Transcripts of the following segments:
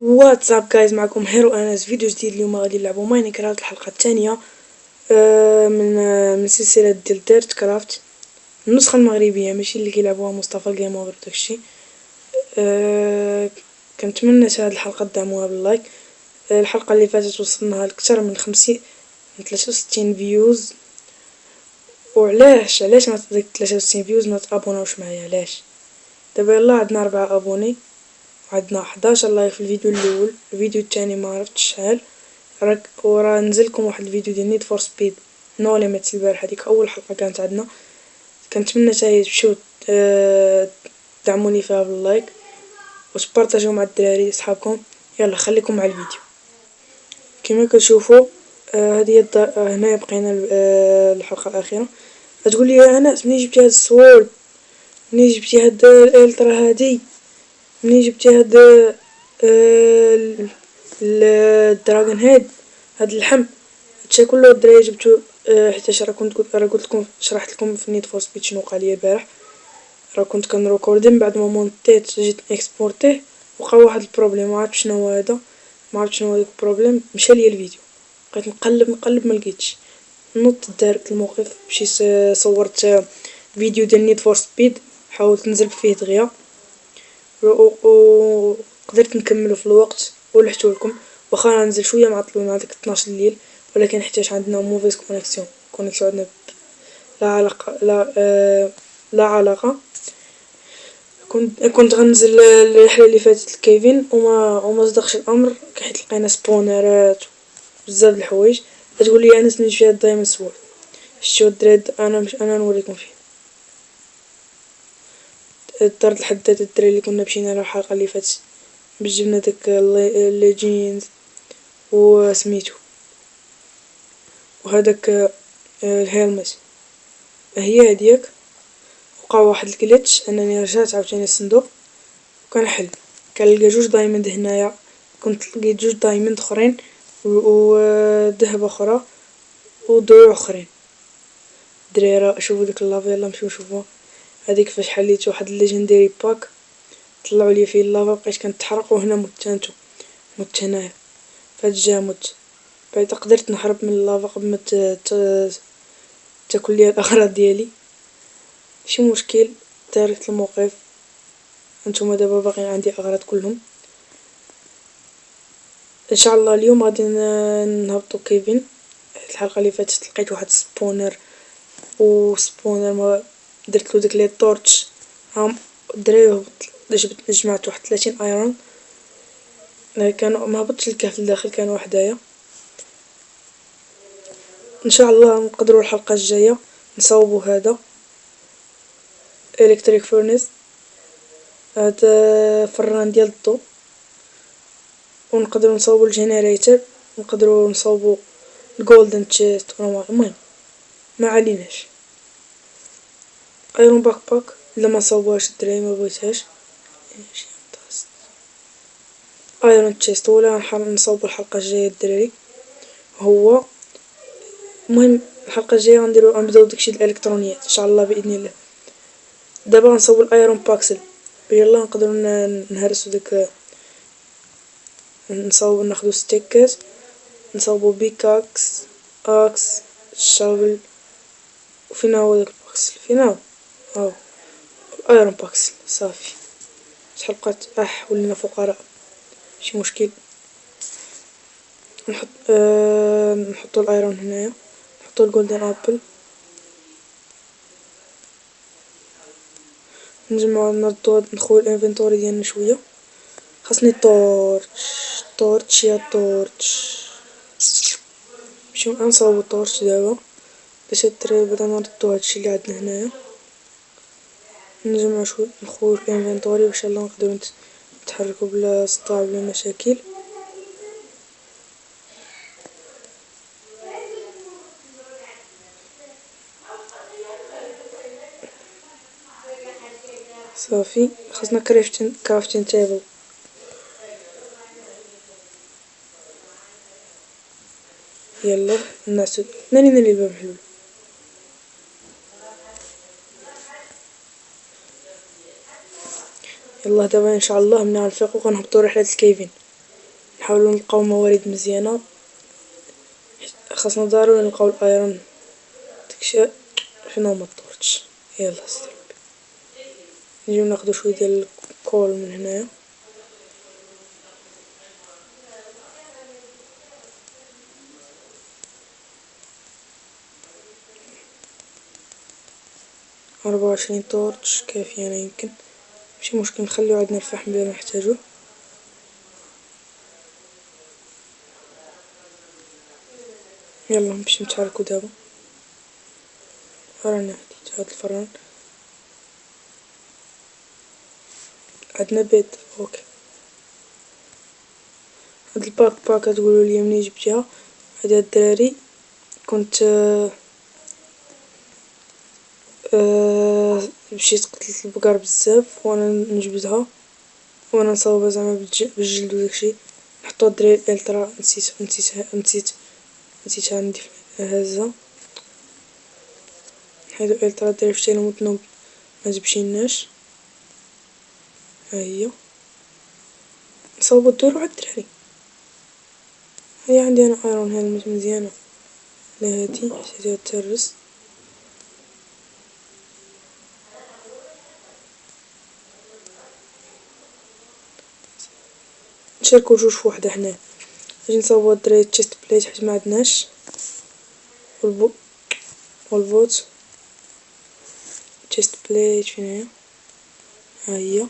واتساب جايز، معكم هيرو انس. فيديو جديد. اليوم غادي نلعبو ماينكرافت الحلقه الثانيه من سلسله ديال ديرت كرافت، النسخه المغربيه، ماشي اللي كيلعبوها مصطفى جيمر وداكشي. كنتمنى هاد الحلقه تدعموها باللايك. الحلقه اللي فاتت وصلنا لكثر من 50 من 63 فيوز. وعلاش ما ديك 63 فيوز ما تابوناوش معايا؟ علاش؟ دابا يلا عندنا 4 ابوني، عندنا 11 لايك في الفيديو الاول. الفيديو الثاني ما عرفتش شحال. وراه نزلكم واحد الفيديو ديال نيد فور سبيد نو ليميتس البارح، هذيك اول حلقه كانت عندنا. كنتمنى حتى تمشيو دعموني فيها باللايك وتبارطاجيو مع الدراري صحابكم. يلا خليكم مع الفيديو. كما كتشوفوا هذه هنايا بقينا الحلقه الاخيره. تقول لي يا انس منين جبتي هاد السوورد؟ منين جبتي هاد الالترا هادي؟ منين جبتي هاد الدراغون هيد؟ هاد اللحم هادشي كله الدراري جبتو حيتاش راه قلت لكم، شرحت لكم في نيد فور سبيد شنو وقع ليا البارح. راه كنت كنريكوردي من بعد ما مونطيت جيت اكسبورتيه، وقع واحد البروبليم، ما عرفتش شنو هو هذا، ما عرفتش شنو هو داك البروبليم. مشى ليا الفيديو، بقيت نقلب ما لقيتش. نط دارت الموقف، مشيت صورت فيديو ديال نيد فور سبيد، حاولت نزرب فيه دغيا وقدرت نكملو في الوقت ولحتو لكم. واخا غنزل شويه معطل مع ديك 12 الليل، ولكن حيتاش عندنا موفيز كونيكسيون عندنا لا علاقه لا علاقه. كنت غنزل الرحله اللي فاتت لكيفين وما صدقش الامر، حيت لقينا سبونرات بزاف د الحوايج. تقول لي انس منين جبتي الدايموند سوورد؟ شتو الدراري، انا نوريكم فيه. دار الحداد الدراري اللي كنا مشينا له الحلقه اللي فاتت باش جبنا داك الليجينز وسميتو وهداك الهيلمت. هي هديك. وقع واحد الكليتش انني رجعت عاوتاني الصندوق وكنحل، كنلقى جوج دايموند هنايا. كنت لقيت جوج دايموند اخرين وذهب اخرى ودروع اخرين. دراري شوفوا ديك اللافا، يلا نمشيو نشوفوها. هذيك فاش حليت واحد الليجندري باك طلعوا لي فيه اللافا، بقيت كنتحرق وهنا مت هنايا فهاد الجهه مت. بعد قدرت نهرب من اللافا قبل ما تاكل لي الاغراض ديالي. ماشي مشكل، دارت الموقف. انتم دابا باقيين عندي اغراض كلهم. ان شاء الله اليوم غادي نهبطوا كيفين. الحلقه اللي فاتت لقيت واحد سبونر ما درت له ديك لي طورتش. هام الدراري جمعت واحد 30 ايرون. كانوا ما هبطش الكهف لداخل، كانوا وحدايا. ان شاء الله نقدروا الحلقه الجايه نصاوبوا هذا الكتريك فورنيس، هذا فران ديال الضوء، ونقدروا نصاوبوا الجينيريتور، ونقدروا نصاوبوا الجولدن تشيست. المهم ما عليناش. ايرون باك الا ما صاوبوهاش الدراري ما بغيتهاش. ايرون تشيست ولا نصاوبوا الحلقه الجايه الدراري. هو المهم الحلقه الجايه غنبداو داكشي الالكترونيات ان شاء الله باذن الله. دابا غنصاوبوا الايرون باكسل، يلا نقدروا نهرسوا داك، نصاوبوا ناخذوا ستيكات، نصاوبوا بيكاكس اكس شافل. وفينا هو داك الباكسل؟ فينا هاو الايرون باكسل. صافي شحال بقات؟ ولينا فقراء. ماشي مشكل. نحطوا الايرون هنايا، نحطوا الجولدن ابل، نجمعوا نردوا نخويو الانفنتوري ديالنا شويه. خاصني طورتش يا طورتش. نمشيو نصاوبو طورتش دابا باش الدراري بعدا نردو هادشي اللي عندنا هنايا. نجمعو شويه نخويو الانفنتوري باش يلا نقدرو نتحركو بلا صداع بلا مشاكل. صافي خاصنا كرافتين تيبل. يلا نعسو ناري الباب حلول. يلا دابا ان شاء الله ملي غنفيقو غنهبطو رحلة الكيفين، نحاولو نلقاو موارد مزيانة، خاصنا ضروري نلقاو الايرون. داكشي فين هما الطورتش. يلا سيدي نجيو ناخدو شوية ديال الكول من هنايا. ،24 طورتش كافيانا يمكن، ماشي مشكل نخليو عندنا الفحم بلا نحتاجوه. يلا باش نتحركو دابا. رانا هاد الفران عندنا بيض. اوكي هاد الباك تقولوا لي منين جبتيها؟ هادي الدراري كنت مشيت قتلت البقر بزاف وانا نجبدها وانا نصاوبها زعما بالجلد وداكشي، نحطو الدراري الالترا نسيتها عندي هازة. نحيدو الالترا الدراري فشتيلهم وتنوب متبشيناش. ها هي نصاوبو الدور على الدراري. هي عندي انا ايرون هيلمت مزيانة. لا هادي حتى تهرس. نشاركو جوج فوحدة حنايا. نجي نصاوبو الدراري التشيست بليت حيت معندناش، والبوت تشيست بليت فين هي؟ ها هي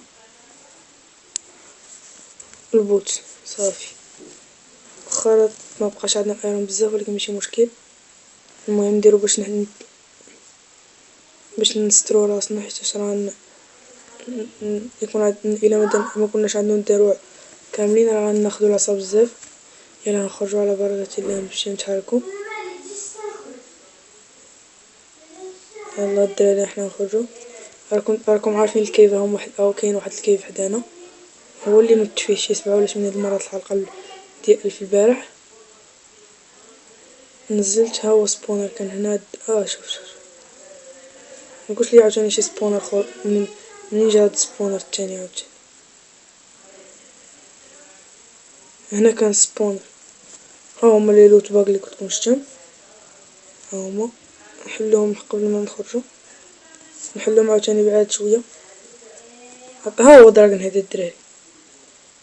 البوت. صافي واخا مبقاش عندنا الايرون بزاف ولكن ماشي مشكل، المهم نديرو باش نسترو راسنا حيت راه يكون الا مكناش عندنا الدروع كاملين راه غناخدو العصا بزاف. يلا نخرجو على بركة الله باش نتحركو. يلا الدراري حنا نخرجو. راكم عارفين الكيف هم كاين واحد الكيف حدانا هو اللي مت فيه شي 7 ولا 8 المرات الحلقة ديال في البارح. نزلت ها هو سبونر كان هنا. شوف مقولش لي عاوتاني شي سبونر اخر منين جا هاد السبونر التاني عاوتاني. هنا كان سبونر. ها هما لي لوت باق اللي كنتكم شفتهم ها هما. نحلوهم قبل ما نخرجو، نحلوهم عاوتاني بعاد شوية. ها هو دراغن هذا الدراري.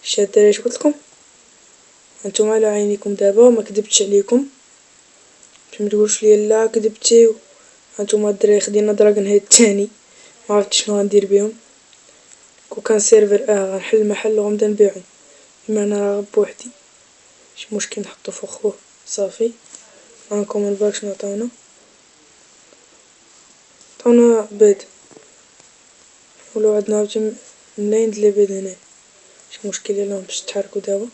شتي الدراري اش قلتلكم؟ هانتوما على عينيكم دابا وما كدبتش عليكم باش متقولوش ليا لا كدبتي. هانتوما الدراري خدينا دراغن هيد التاني معرفتش شنو غندير بيهم. كون كان سيرفر غنحل المحل وغنبدا نبيعهم، اما انا راه بوحدي ماشي مشكل نحطو فوق خوه. صافي هانكم الباك شنو عطاونا بيض. ولو عندنا عاوتاني ملاين د البيض هنا ماشي مشكل. يلا باش نتحركو دابا.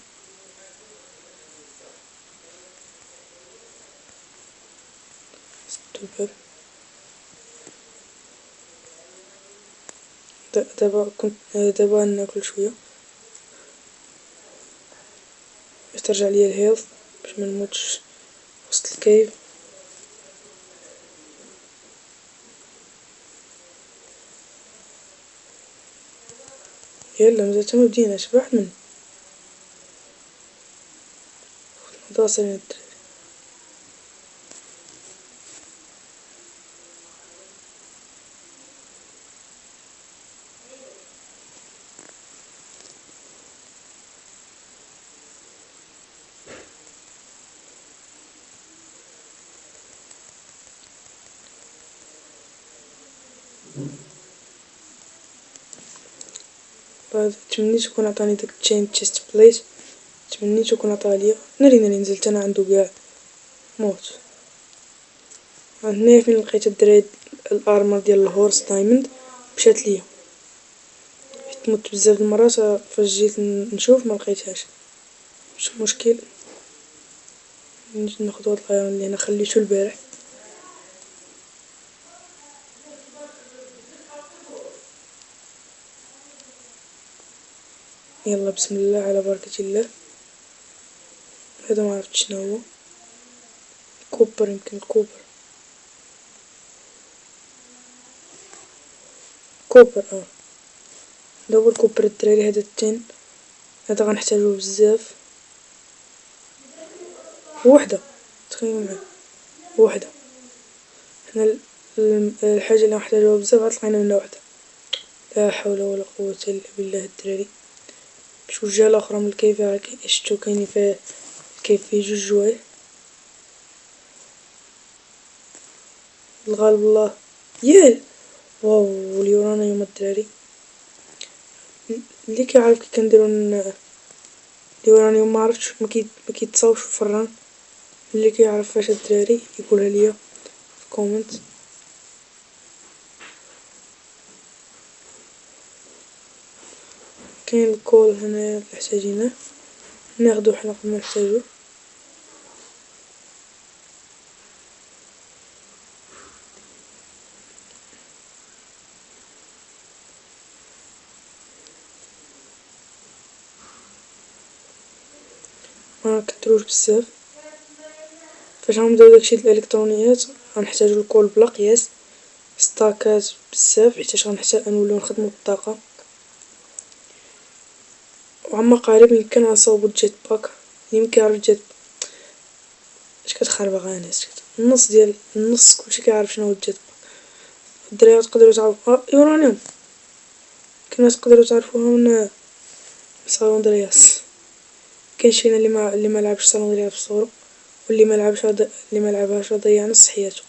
سدو الباب. دابا ناكل شوية باش ترجع ليا الهيلث باش منموتش وسط الكيف. يلا مازال تا مبديناش واحد من واصلين الدراري. بعد تمنيت يكون عطاني داك تشين تشيست بليت، تمنيت يكون عطاليا. ناري نزلت انا عندو كاع موت. هنايا فين لقيت الدراري الارمر ديال الهورس دايموند مشات ليا حيت مت بزاف د المرات فاش جيت نشوف ما لقيتهاش. مش مشكل نجي ناخد هاد الايرون اللي انا خليتو البارح. يلا بسم الله على بركة الله. هذا معرفتش شنو هو، كوبر، يمكن الكوبر، كوبر ندور كوبر الدراري. هذا التين هذا غنحتاجوه بزاف. وحدة، تخيلوا معايا وحدة. حنا الحاجة اللي غنحتاجوها بزاف غتلقينا منها وحدة. لا حول ولا قوة الا بالله الدراري. شو الجهة الاخرى من الكيف شتو كاينين فيه الكيف فيه جوج جوايه. الغالب الله. ياه، واو اليورانيوم الدراري. اللي كيعرف كي كنديرو اليورانيوم معرفتش مكيتصاوبش في الفران. اللي كيعرف فاش الدراري يقولها ليا في كومنت. كاين الكول هنايا اللي محتاجينه ناخدو حنا قبل ما نحتاجوه. منكتروش بزاف. فاش غنبداو داكشي د الالكترونيات غنحتاجو الكول بلا قياس، ستاكات بزاف حيتاش غنحتاج نوليو نخدمو بالطاقة. وعما قريب يمكن غنصاوبو الجيت باك. اللي مكيعرف الجيت اش كتخربق انس، النص كلشي كيعرف شنو هو الجيت باك. الدراري تقدروا تعرفوا يورانيوم كما تقدروا تعرفوها من صالون درياس. كاين شينا اللي ما لعبش صالون درياس في صغرو، واللي ما لعبش اللي ما لعبهاش ضيع نص حياته.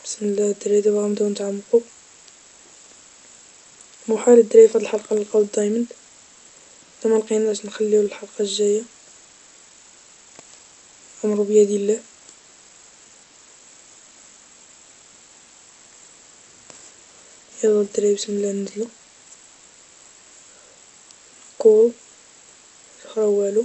بسم الله الدراري دابا غنبداو نتعمقو. محال الدراري فهاد الحلقة نلقاو الدايموند، اذا ما لقيناش نخليو للحلقة الجاية، امر بيد الله. يلا الدراري بسم الله ننزلو. كول خرا والو.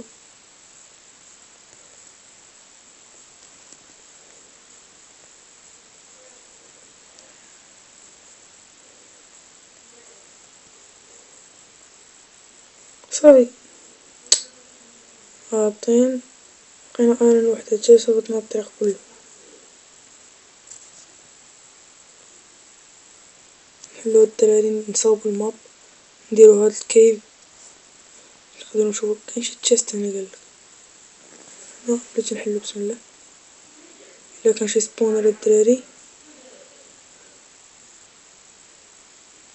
صافي هابطين، لقينا ايرون وحدة جا صوبتنا الطريق كله. نحلو الدراري نصاوبو الماب، نديرو هاد الكيف. نقدرو نشوفو كاين شي تشيست هنا قالك. بغيت نحلو بسم الله. الا كان شي سبونر الدراري.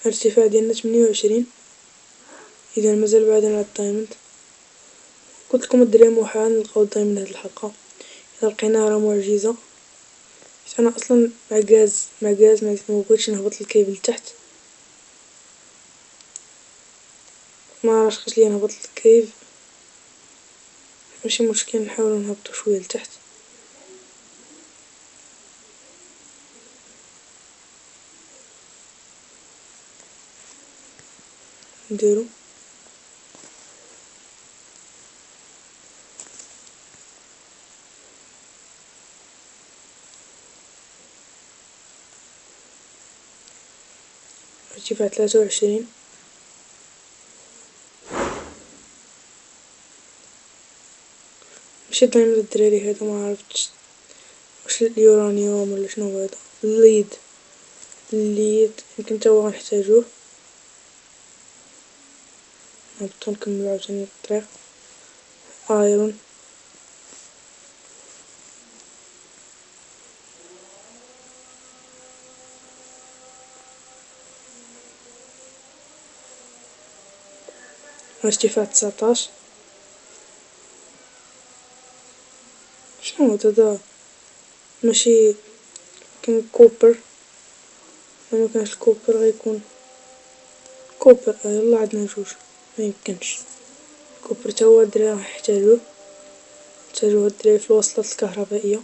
الارتفاع ديالنا 28، اذا مازال بعدنا على الدايموند. قلتلكم الدراري محال نلقاو الدايموند هاد الحلقة، اذا لقيناه راه معجزة. حيت انا اصلا معكاز مبغيتش نهبط للكيف لتحت. ما رشقش ليا نهبط للكيف، ماشي مشكل نحاولو نهبطو شوية لتحت. نديرو ارتفاع 23. ماشي دايما الدراري هذا ما عرفتش واش اليورانيوم ولا شنو هو هذا. الليد يمكن تا هو غنحتاجوه. نهبطو نكملو عاوتاني الطريق. ايرون ارتفاع 19. شنو هذا ماشي كان كوبر. ما كانش الكوبر غيكون كوبر. يلا عندنا جوج، ما يمكنش كوبر تا هو الدراري غنحتاجوه الدراري في الوصلات الكهربائية.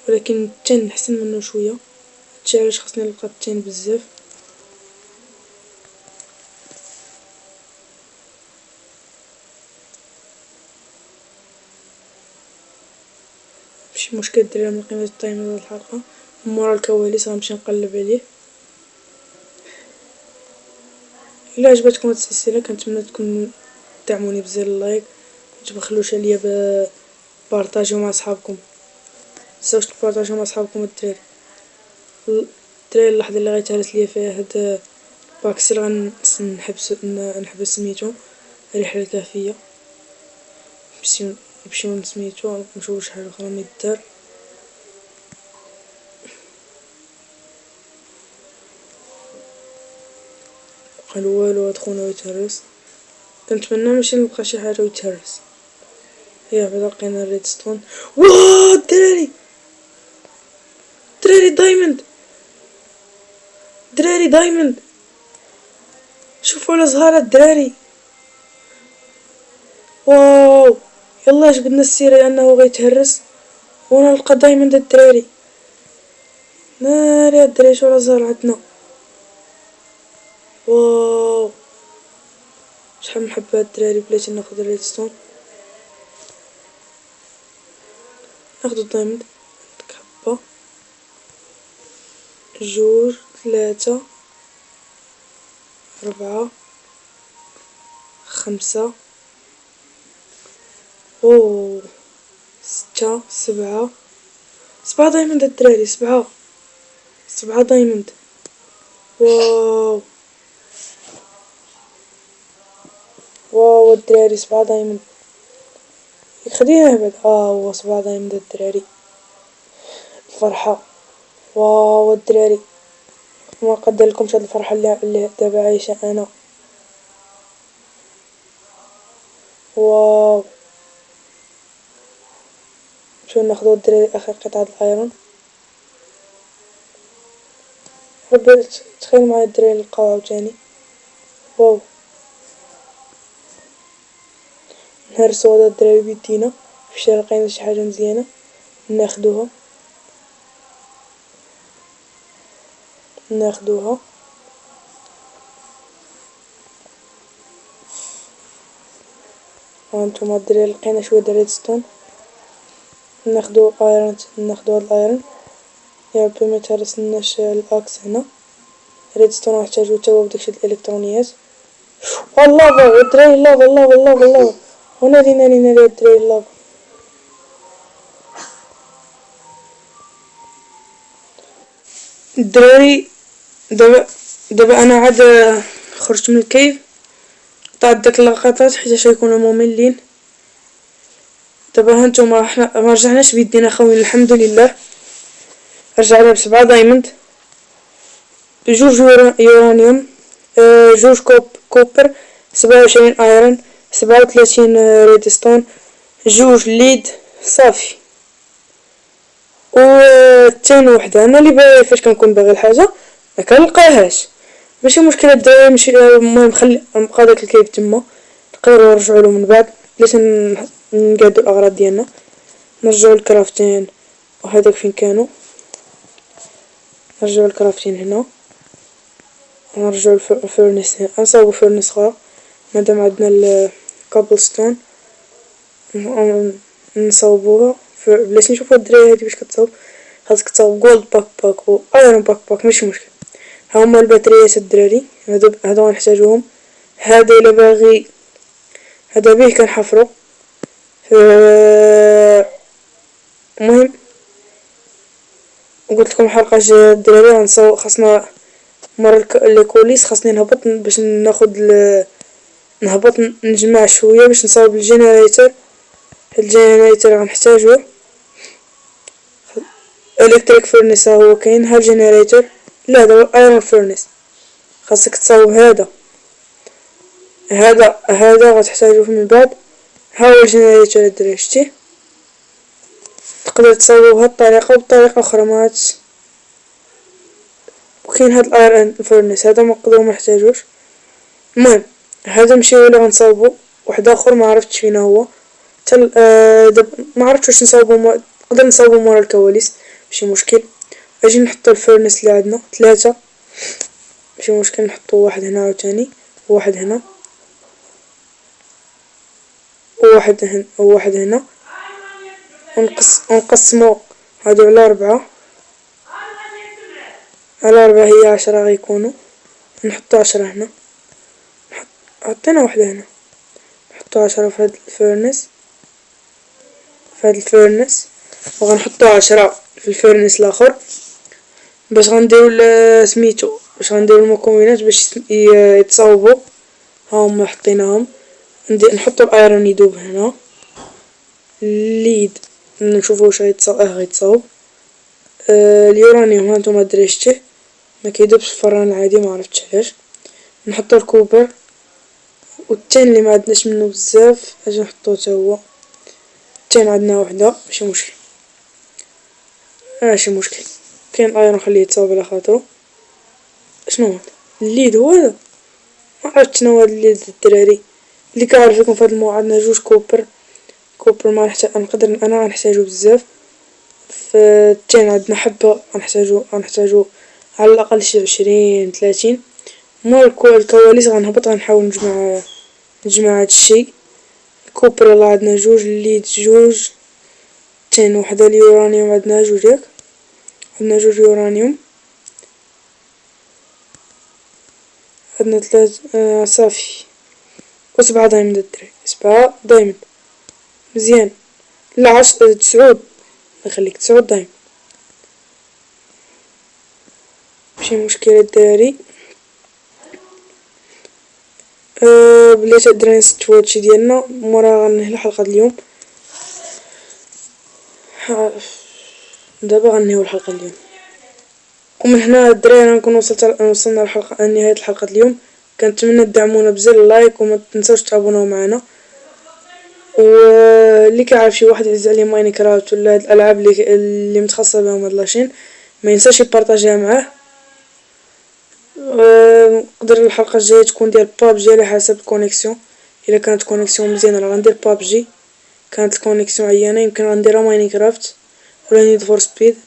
ولكن التن احسن منه شوية، هادشي علاش خاصني نلقى التن بزاف. ماشي مشكل الدراري ملقيناش التايم هاد الحلقة، مورا الكواليس غنمشي نقلب عليه. الا عجبتكم هاد السلسله كنتمنى تكونوا دعموني بزر اللايك، متبخلوش عليا بارطاجيو مع صحابكم، متنساوش تبارطاجيو مع صحابكم الدراري. اللحظه اللي غيتهرس ليا فيها هاد باكسل نحبس سميتو الرحله الكافيه، نمشيو سميتو نشوفو شي حاجه اخرى ميدار. قال والو هاد خونا يتهرس، كنتمنى ماشي نلقى شي حاجه ويتهرس. يا بعدا لقينا الريدستون. واه الدراري دايموند، دراري دايموند، شوفوا الازهار الدراري. واو يلا جبدنا السيرة انه غيتهرس ونلقى دايموند الدراري. ناري الدراري شو الازهار عندنا. واو شحال محبة الدراري. بلاتي ناخد الريدستون، ناخدو الدايموند. حبة جوج ثلاثة ربعة خمسة اوه ستة سبعة دايموند الدراري. سبعة دايموند. واو الدراري 7 دايموند. خلينا نهبط. هو 7 دايموند الدراري. الفرحة. واو الدراري ما نقدر لكمش هاد الفرحة اللي دابا عايشة انا. واو شو ناخدو الدراري اخر قطعة الايرون. ربي تخيل معايا الدراري نلقاو عاوتاني. واو نهرسو هاد الدراري بيدينا، فاش لقينا شي حاجة مزيانة ناخدوها. هانتوما الدراري لقينا شوية ريدستون، ناخدو ايرون. ناخدو هاد الايرون يا ربي ميتهرسلناش الاكس هنا. ريدستون نحتاجو توا بداكشي الالكترونيات. اللافا الدراري، اللافا وناري الدراري اللافا. الدراري دابا انا عاد خرجت من الكيف، قطعت داك اللقطات حيت يكونوا مملين. دابا هانتوما حنا ما رجعناش بيدينا خويا الحمد لله، رجعنا ب7 دايموند، جوج يورانيوم، جوج كوبر، 27 ايرون، 37 ريدستون، جوج ليد صافي. تاني وحده انا اللي فاش كنكون باغي الحاجه ما كنلقاهاش. ماشي مشكله الدراري، ماشي المهم خلي نبقى داك الكيف تما، نقدروا نرجعوا له من بعد باش نقادو الاغراض ديالنا. نرجعوا الكرافتين وهذاك فين كانوا، نرجعوا الكرافتين هنا، ونرجعوا الفرنس هنا، نصاوبوا فرنس اخرى مادام عندنا الكابلستون نصاوبوها. بلاش نشوفوا الدراري هادي باش كتصاوب، خاصك تصاوب جولد باك و ايرون باك ماشي مشكل. ها هما الباتريات الدراري، هادو غنحتاجوهم. هذا الا باغي هذا به كنحفرو. المهم قلت لكم الحلقه الجايه الدراري غنصاوب، خاصنا مره الكوليس خاصني نهبط باش ناخد نهبط نجمع شويه باش نصاوب الجينيريتور غنحتاجوه. الكتريك فورنيس هو كاين، ها الجينيريتور لا هذا هو ايرون فورنيس. خاصك تصاوب هذا غتحتاجوه من بعد. ها هو الجينيريتور الدراري شتيه، تقدر تصاوبو بهاد الطريقه وبطريقه اخرى ما وكاين هاد الايرون فورنيس هذا ما نقدروا ما نحتاجوش. المهم هذا نمشيو اللي غنصاوبو واحد اخر ما عرفتش فينا هو ما عرفتش واش نصاوبو. نقدر نصاوبو مورا الكواليس ماشي مشكل. اجي نحطو الفورنيس اللي عندنا 3 ماشي مشكل، نحطو واحد هنا عاوتاني وواحد هنا وواحد هنا ونقسمو هادو على 4. على 4 هي 10 غيكونو. نحطو 10 هنا، حطينا وحدة هنا، نحطو 10 في هاد الفيرنس، وغنحطو 10 في الفيرنس لاخر باش غنديرو سميتو، باش غنديرو المكونات باش يتصاوبو. هاهما حطيناهم. نحطو الايرون يدوب هنا، الليد نشوفو واش غيتصاوب. اليورانيوم هانتوما دريجتيه مكيدوبش في الفران العادي، معرفتش علاش. نحطو الكوبر، والتين اللي معندناش منو بزاف اجي نحطوه تا هو. التين عندنا وحدة ماشي مشكل. كاين الايرون خليه يتصاوب على خاطرو. شنو هاد الليد؟ هو هذا؟ معرفتش شنو هاد الليد الدراري. اللي كيعرف لكم في هاد الموضوع، عندنا جوج كوبر ما نقدر انا غنحتاجو بزاف. في التين عندنا حبة، غنحتاجو على الاقل شي 20-30. مور الكواليس غنهبط غنحاول نجمع هاد الشي. الكوبر يلا عندنا جوج، الليد جوج، التين وحدة، اليورانيوم عندنا جوج ياك، عندنا جوج يورانيوم، عندنا 3 صافي. و7 دايموند الدراري، 7 دايموند مزيان. لا 9، الله يخليك 9 دايموند ماشي مشكلة الدراري. بلاتي الدراري نستوى هادشي ديالنا، مورا غنهي الحلقة اليوم. دابا غنهيو الحلقة اليوم، ومن هنا الدراري نكون وصلنا لنهاية الحلقة اليوم. كنتمنى تدعمونا بزر اللايك، وما تنساوش تابوناو معنا. واللي كيعرف شي واحد يعز عليه ماينكرافت ولا هاد الالعاب اللي متخصصه بهم هاد لاشين، ما ينساش يبارطاجيها معاه. نقدر الحلقه الجايه تكون ديال بابجي على حسب الكونيكسيون. الا كانت كونيكسيون مزيانه راه غندير بابجي، كانت الكونيكسيون عيانه يمكن غنديرها ماينكرافت ولا نيد فور سبيد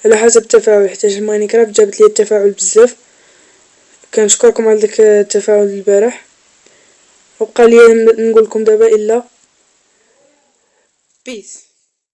على حسب التفاعل، حيت ماينكرافت جابت لي التفاعل بزاف. كنشكركم على داك التفاعل البارح، وبقى لي نقول لكم دابا الا بيس.